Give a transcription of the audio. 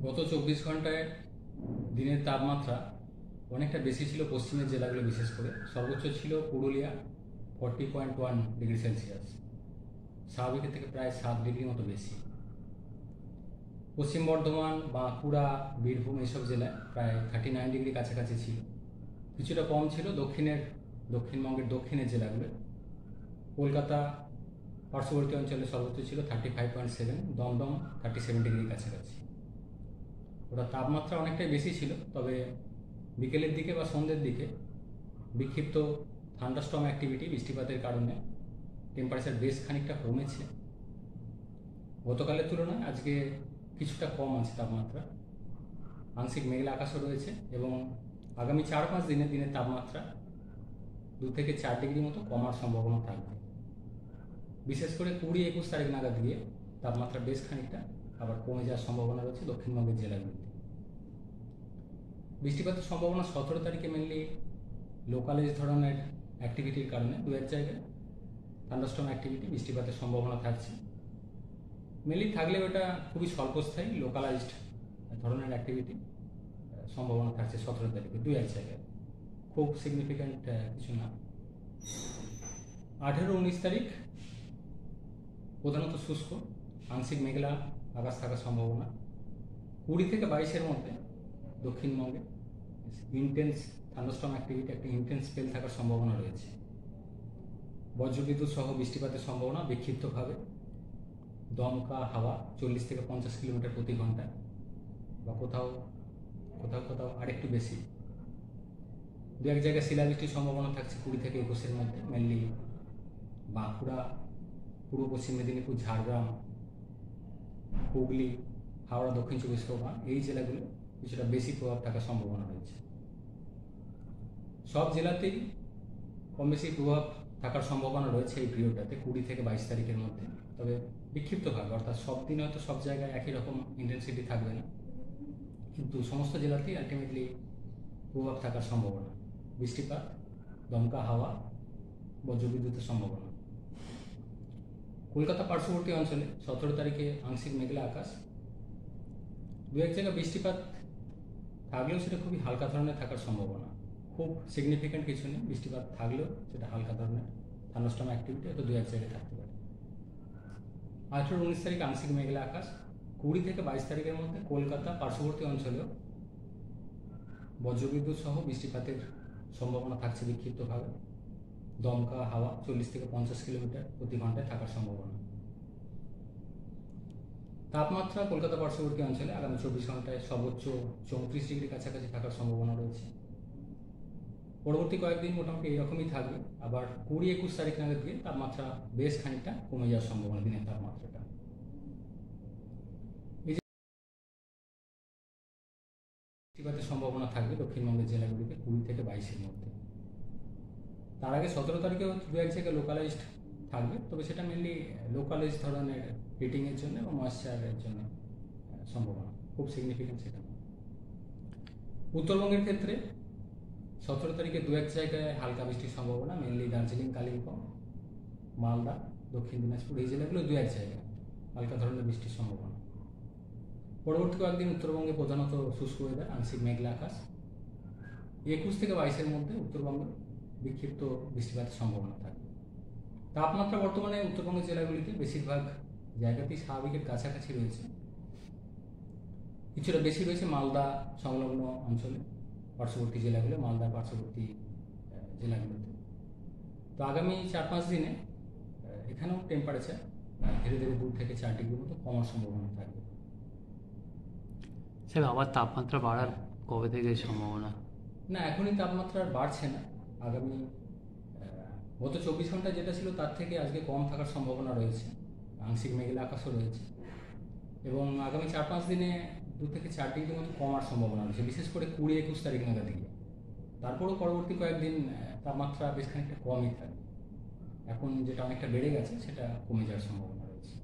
গত 24 ঘন্টায় দিনের তাপমাত্রা অনেকটা বেশি ছিল পশ্চিমের জেলাগুলো, বিশেষ করে সর্বোচ্চ ছিল পুরুলিয়া 40.1 ডিগ্রি সেলসিয়াস, স্বাভাবিকের থেকে প্রায় 7 ডিগ্রি মতো বেশি। পশ্চিম বর্ধমান, বাঁকুড়া, বীরভূম এইসব জেলায় প্রায় 39 ডিগ্রি কাছাকাছি ছিল। কিছুটা কম ছিল দক্ষিণবঙ্গের দক্ষিণের জেলাগুলো। কলকাতা পার্শ্ববর্তী অঞ্চলে সর্বোচ্চ ছিল 35.7, দমদম 37 ডিগ্রির কাছাকাছি। ওটা তাপমাত্রা অনেকটাই বেশি ছিল, তবে বিকেলের দিকে বা সন্ধ্যের দিকে বিক্ষিপ্ত থান্ডারস্টর্ম অ্যাক্টিভিটি, বৃষ্টিপাতের কারণে টেম্পারেচার বেশ খানিকটা কমেছে। গতকালের তুলনায় আজকে কিছুটা কম আছে তাপমাত্রা। আংশিক মেঘলা আকাশও রয়েছে এবং আগামী 4-5 দিনে দিনের তাপমাত্রা 2 থেকে 4 ডিগ্রি মতো কমার সম্ভাবনা থাকবে। বিশেষ করে 20-21 তারিখ নাগাদ গিয়ে তাপমাত্রা বেশ খানিকটা আবার কমে যাওয়ার সম্ভাবনা রয়েছে দক্ষিণবঙ্গের জেলাগুলিতে। বৃষ্টিপাতের সম্ভাবনা 17 তারিখে মেনলি লোকালাইজ ধরনের অ্যাক্টিভিটির কারণে 2-1 জায়গায় থান্ডারস্টর্ম অ্যাক্টিভিটি, বৃষ্টিপাতের সম্ভাবনা থাকছে। মেনলি থাকলেও এটা খুবই স্বল্পস্থায়ী লোকালাইজড ধরনের অ্যাক্টিভিটি সম্ভাবনা থাকছে 17 তারিখে 2-1 জায়গায়, খুব সিগনিফিক্যান্ট কিছু না। 18-19 তারিখ প্রধানত শুষ্ক, আংশিক মেঘলা আকাশ থাকার সম্ভাবনা। 20 থেকে 22-এর মধ্যে দক্ষিণবঙ্গে ইন্টেন্স থান্ডারস্টর্ম অ্যাক্টিভিটি, একটা ইন্টেন্স স্পেল থাকার সম্ভাবনা রয়েছে। বজ্রবিদ্যুৎ সহ বৃষ্টিপাতের সম্ভাবনা বিক্ষিপ্তভাবে, দমকা হাওয়া 40 থেকে 50 কিলোমিটার প্রতি ঘন্টায়, বা কোথাও আরেকটু বেশি। 2-1 জায়গায় শিলাবৃষ্টির সম্ভাবনা থাকছে 20 থেকে 21-এর মধ্যে, মেনলি বাঁকুড়া, পূর্ব পশ্চিম মেদিনীপুর, ঝাড়গ্রাম, হুগলি, হাওড়া, দক্ষিণ 24 পরগনা এই জেলাগুলো কিছুটা বেশি প্রভাব থাকার সম্ভাবনা রয়েছে। সব জেলাতেই কম বেশি প্রভাব থাকার সম্ভাবনা রয়েছে এই পিরিয়ডটাতে 20 থেকে 22 তারিখের মধ্যে, তবে বিক্ষিপ্তভাবে, অর্থাৎ সব দিন হয়তো সব জায়গায় একই রকম ইন্টেন্সিটি থাকবে না, কিন্তু সমস্ত জেলাতেই আলটিমেটলি প্রভাব থাকার সম্ভাবনা। বৃষ্টিপাত, দমকা হাওয়া, বজ্রবিদ্যুতের সম্ভাবনা। কলকাতা পার্শ্ববর্তী অঞ্চলে 17 তারিখে আংশিক মেঘলা আকাশ, 2-1 জায়গায় বৃষ্টিপাত থাকলেও সেটা খুবই হালকা ধরনের থাকার সম্ভাবনা, খুব সিগনিফিক্যান্ট কিছু নেই। বৃষ্টিপাত থাকলেও সেটা হালকা ধরনের থান্ডারস্টর্ম অ্যাক্টিভিটি হয়তো 2-1 জায়গায় থাকতে পারে। 18-19 তারিখ আংশিক মেঘলা আকাশ, 20 থেকে 22 তারিখের মধ্যে কলকাতা পার্শ্ববর্তী অঞ্চলেও বজ্রবিদ্যুৎ সহ বৃষ্টিপাতের সম্ভাবনা থাকছে বিক্ষিপ্তভাবে, দমকা হাওয়া 40 থেকে 50 কিলোমিটার প্রতি ঘন্টায় থাকার সম্ভাবনা। তাপমাত্রা কলকাতা পার্শ্ববর্তী অঞ্চলে আগামী 24 ঘন্টায় সর্বোচ্চ 34 ডিগ্রি কাছাকাছি থাকার সম্ভাবনা রয়েছে। পরবর্তী কয়েকদিন মোটামুটি এইরকমই থাকবে, আবার 20-21 তারিখ নাগাদ গিয়ে তাপমাত্রা বেশ খানিকটা কমে যাওয়ার সম্ভাবনা, দিনের তাপমাত্রাটা। বৃষ্টিপাতের সম্ভাবনা থাকবে দক্ষিণবঙ্গের জেলাগুলিতে 20 থেকে 22-এর মধ্যে। তার আগে 17 তারিখেও 2-1 জায়গায় লোকালাইজড থাকবে, তবে সেটা মেনলি লোকালাইজ ধরনের হিটিংয়ের জন্য এবং ময়েশ্চারের জন্য সম্ভাবনা, খুব সিগনিফিক্যান্ট সেটা। উত্তরবঙ্গের ক্ষেত্রে 17 তারিখে 2-1 জায়গায় হালকা বৃষ্টির সম্ভাবনা, মেনলি দার্জিলিং, কালিম্পং, মালদা, দক্ষিণ দিনাজপুর এই জেলাগুলো 2-1 জায়গায় হালকা ধরনের বৃষ্টির সম্ভাবনা। পরবর্তী কয়েকদিন উত্তরবঙ্গে প্রধানত শুষ্ক ওয়েদার, আংশিক মেঘলা আকাশ। 21 থেকে 22-এর মধ্যে উত্তরবঙ্গে বিক্ষিপ্ত বৃষ্টিপাতের সম্ভাবনা থাকবে। তাপমাত্রা বর্তমানে উত্তরবঙ্গের জেলাগুলিতে বেশিরভাগ জায়গাতেই স্বাভাবিকের কাছাকাছি রয়েছে, কিছুটা বেশি রয়েছে মালদা সংলগ্ন অঞ্চলে, পার্শ্ববর্তী জেলাগুলো, মালদার পার্শ্ববর্তী জেলাগুলোতে। তো আগামী 4-5 দিনে এখানেও টেম্পারেচার ধীরে ধীরে 2 থেকে 4 ডিগ্রি মতো কমার সম্ভাবনা থাকবে। স্যার, আবার তাপমাত্রা বাড়ার কবে থেকে সম্ভাবনা? না, এখনই তাপমাত্রা আর বাড়ছে না। আগামী গত 24 ঘন্টা যেটা ছিল তার থেকে আজকে কম থাকার সম্ভাবনা রয়েছে, আংশিক মেঘলা আকাশও রয়েছে, এবং আগামী 4-5 দিনে 2 থেকে 4 ডিগ্রি মতো কমার সম্ভাবনা রয়েছে, বিশেষ করে 20-21 তারিখ নাগাদ গিয়ে। তারপরও পরবর্তী কয়েকদিন তাপমাত্রা বেশ খানিকটা কমই থাকবে। এখন যেটা অনেকটা বেড়ে গেছে সেটা কমে যাওয়ার সম্ভাবনা রয়েছে।